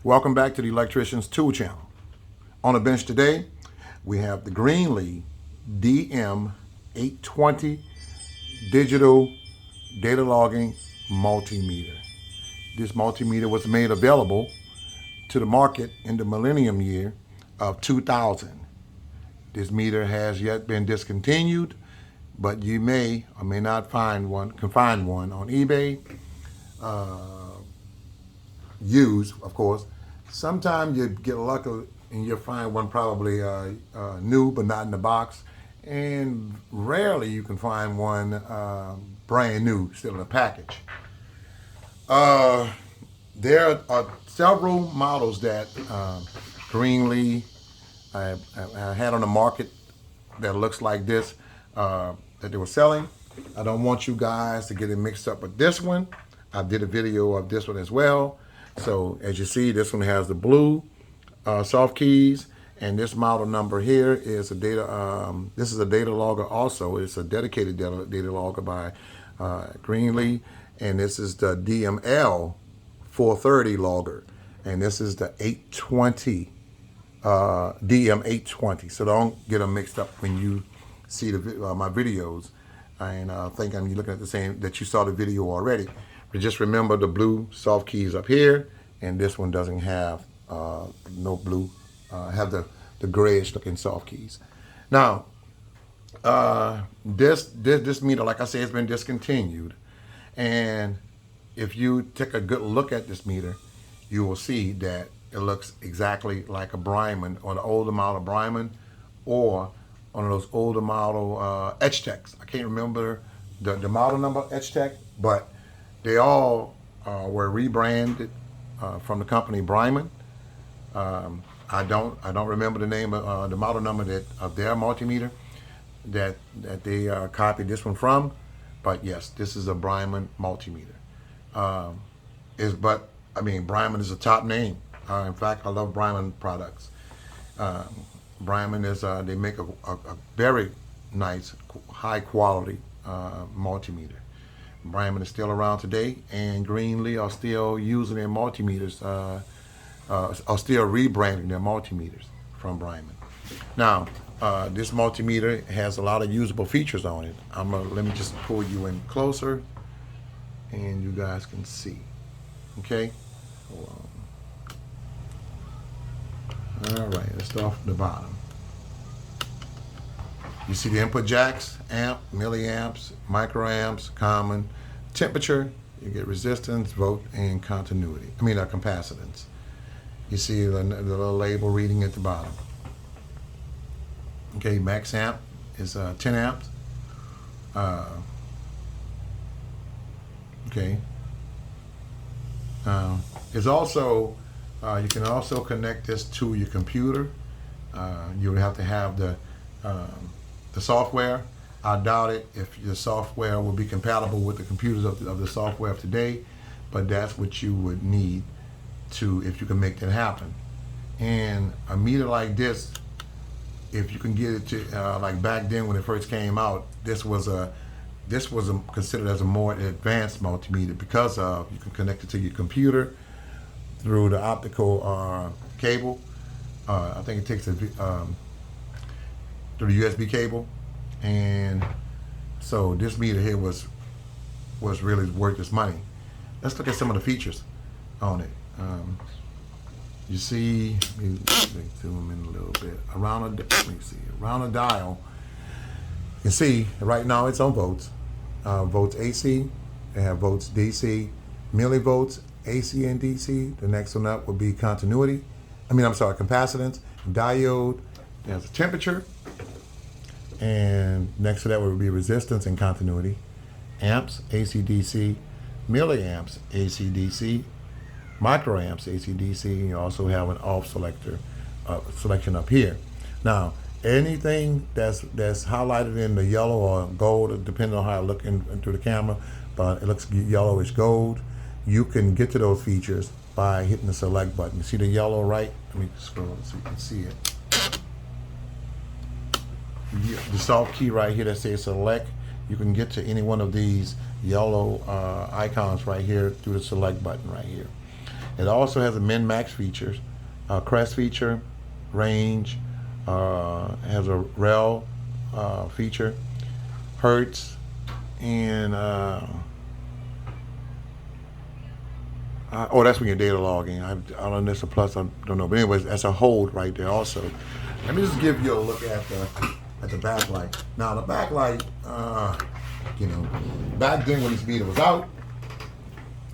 Welcome back to the Electrician's Tool Channel. On the bench today, we have the GREENLEE DM820 digital data logging multimeter. This multimeter was made available to the market in the millennium year of 2000. This meter has yet been discontinued, but you may or may not find one on eBay, used, of course. Sometimes you get lucky and you'll find one probably new but not in the box, and rarely you can find one brand new, still in a package. There are several models that GREENLEE I had on the market that looks like this, that they were selling. I don't want you guys to get it mixed up with this one. I did a video of this one as well. So as you see, this one has the blue soft keys, and this model number here is a data. This is a data logger also. It's a dedicated data logger by GREENLEE, and this is the DM820 logger, and this is the 820 DM820. So don't get them mixed up when you see my videos and think you're looking at the same, that you saw the video already. But just remember the blue soft keys up here, and this one doesn't have no blue, have the grayish looking soft keys. Now, this meter, like I said, has been discontinued, and if you take a good look at this meter, you will see that it looks exactly like a Bryman, or the older model Bryman, or one of those older model Etch-Techs. I can't remember the model number Etch-Tech, but they all were rebranded from the company Bryman. I don't remember the name of the model number of their multimeter that they copied this one from, but yes, this is a Bryman multimeter. But I mean, Bryman is a top name. In fact, I love Bryman products. Bryman is they make a very nice, high quality multimeter. Bryman is still around today, and GREENLEE are still using their multimeters, are still rebranding their multimeters from Bryman. Now, this multimeter has a lot of usable features on it. Let me just pull you in closer, and you guys can see. Okay. Hold on. All right, let's start off the bottom. You see the input jacks, amp, milliamps, microamps, common, temperature, you get resistance, volt, and continuity. Capacitance. You see the little label reading at the bottom. Okay, max amp is 10 amps. Okay. It's also, you can also connect this to your computer. You would have to have the software. I doubt it if your software will be compatible with the computers of the software of today, but that's what you would need if you can make that happen. And a meter like this, if you can get it to like back then when it first came out, this was considered as a more advanced multimeter because you can connect it to your computer through the optical cable. I think it takes through the USB cable, and so this meter here was really worth its money. Let's look at some of the features on it. You see, let me zoom in a little bit around the dial. You can see right now it's on volts. Volts AC, they have volts DC, millivolts AC and DC. The next one up would be continuity. Capacitance, diode. There's a temperature, and next to that would be resistance and continuity. Amps, AC DC, milliamps, AC DC, microamps, AC DC. And you also have an off selection up here. Now, anything that's highlighted in the yellow or gold, depending on how I look into the camera, but it looks yellowish gold, you can get to those features by hitting the select button. You see the yellow, right? Let me scroll so you can see it. The soft key right here that says select, you can get to any one of these yellow icons right here through the select button right here. It also has a min-max features, crest feature, range, has a rel feature, hertz, and oh, that's when your data logging. I don't know if it's a plus, I don't know. But anyways, that's a hold right there also. Let me just give you a look at the backlight. Now the backlight, you know, back then when this meter was out,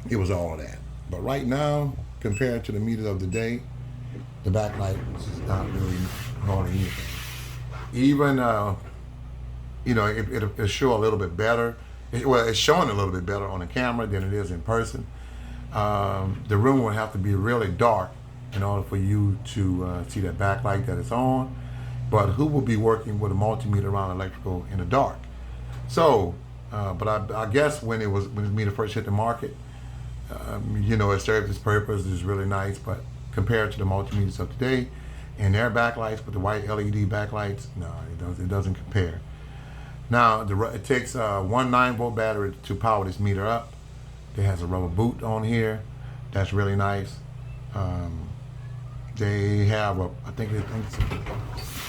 it was all that. But right now, compared to the meters of the day, the backlight is not really hardly anything. Even, you know, it'll show a little bit better. Well, it's showing a little bit better on the camera than it is in person. The room will have to be really dark in order for you to see that backlight that it's on. But who will be working with a multimeter around electrical in the dark? So, but I guess when the meter first hit the market, you know, it served its purpose. It's really nice, but compared to the multimeters of today and their backlights with the white LED backlights, no, it doesn't compare. Now, it takes a 1 9-volt battery to power this meter up. It has a rubber boot on here. That's really nice. They have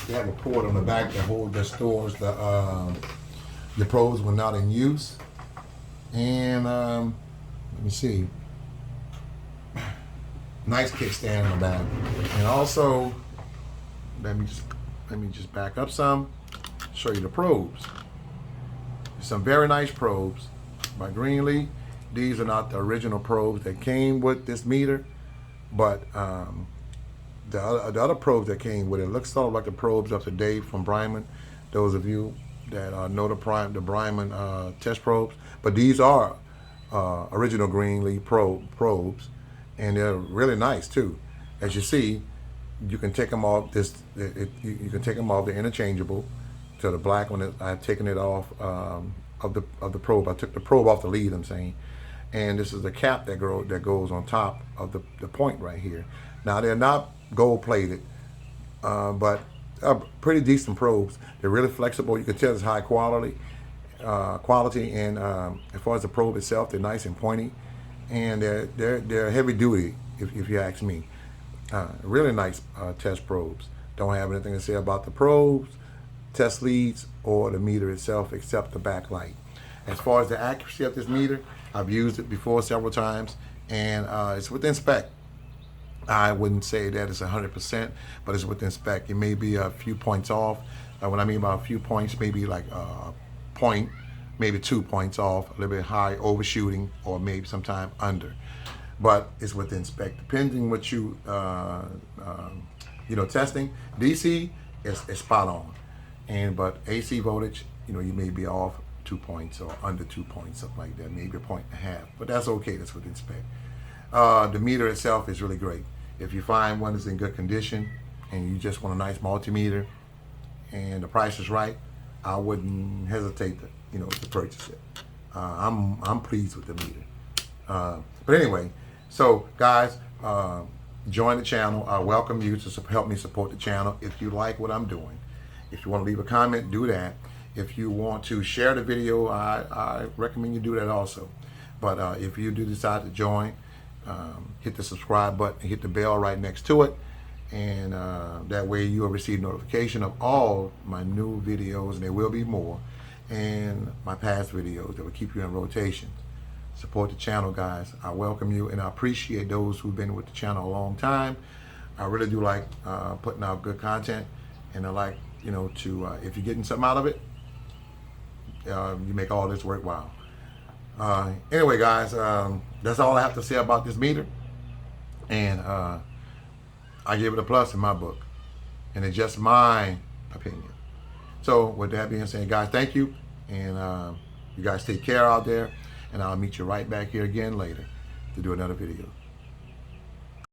they have a port on the back that stores the probes when not in use. And let me see. Nice kickstand on the back. And also, let me just back up some. Show you the probes. Some very nice probes by GREENLEE. These are not the original probes that came with this meter, but the other probes that came with it looks sort of like the probes up to date from Bryman. Those of you that know the Bryman test probes, but these are original GREENLEE probes, and they're really nice too. As you see, you can take them off. You can take them off. They're interchangeable. So the black one, I've taken it off of the probe. I took the probe off the lead, I'm saying. And this is the cap that goes on top of the point right here. Now they're not gold plated, but pretty decent probes. They're really flexible. You can tell it's high quality. And as far as the probe itself, they're nice and pointy, and they're heavy duty, if you ask me. Really nice test probes. Don't have anything to say about the probes, test leads, or the meter itself, except the backlight. As far as the accuracy of this meter, I've used it before several times, and it's within spec. I wouldn't say that it's 100%, but it's within spec. It may be a few points off. When I mean by a few points, maybe like a point, maybe 2 points off, a little bit high, overshooting, or maybe sometime under. But it's within spec, depending what you testing. DC is spot on, but AC voltage, you may be off 2 points or under 2 points, something like that, maybe 1.5 points. But that's okay. That's within spec. The meter itself is really great. If you find one that's in good condition and you just want a nice multimeter and the price is right, I wouldn't hesitate to purchase it. I'm pleased with the meter. But anyway, so guys, join the channel. I welcome you to help me support the channel. If you like what I'm doing, if you want to leave a comment, do that. If you want to share the video, I recommend you do that also. But if you do decide to join, hit the subscribe button, hit the bell right next to it, and that way you will receive notification of all my new videos, and there will be more, and my past videos that will keep you in rotation. Support the channel, guys. I welcome you, and I appreciate those who've been with the channel a long time. I really do like putting out good content, and I like if you're getting something out of it, you make all this worthwhile. Anyway, guys, that's all I have to say about this meter, and I give it a plus in my book, and it's just my opinion. So with that being said, guys, thank you, and you guys take care out there, and I'll meet you right back here again later to do another video.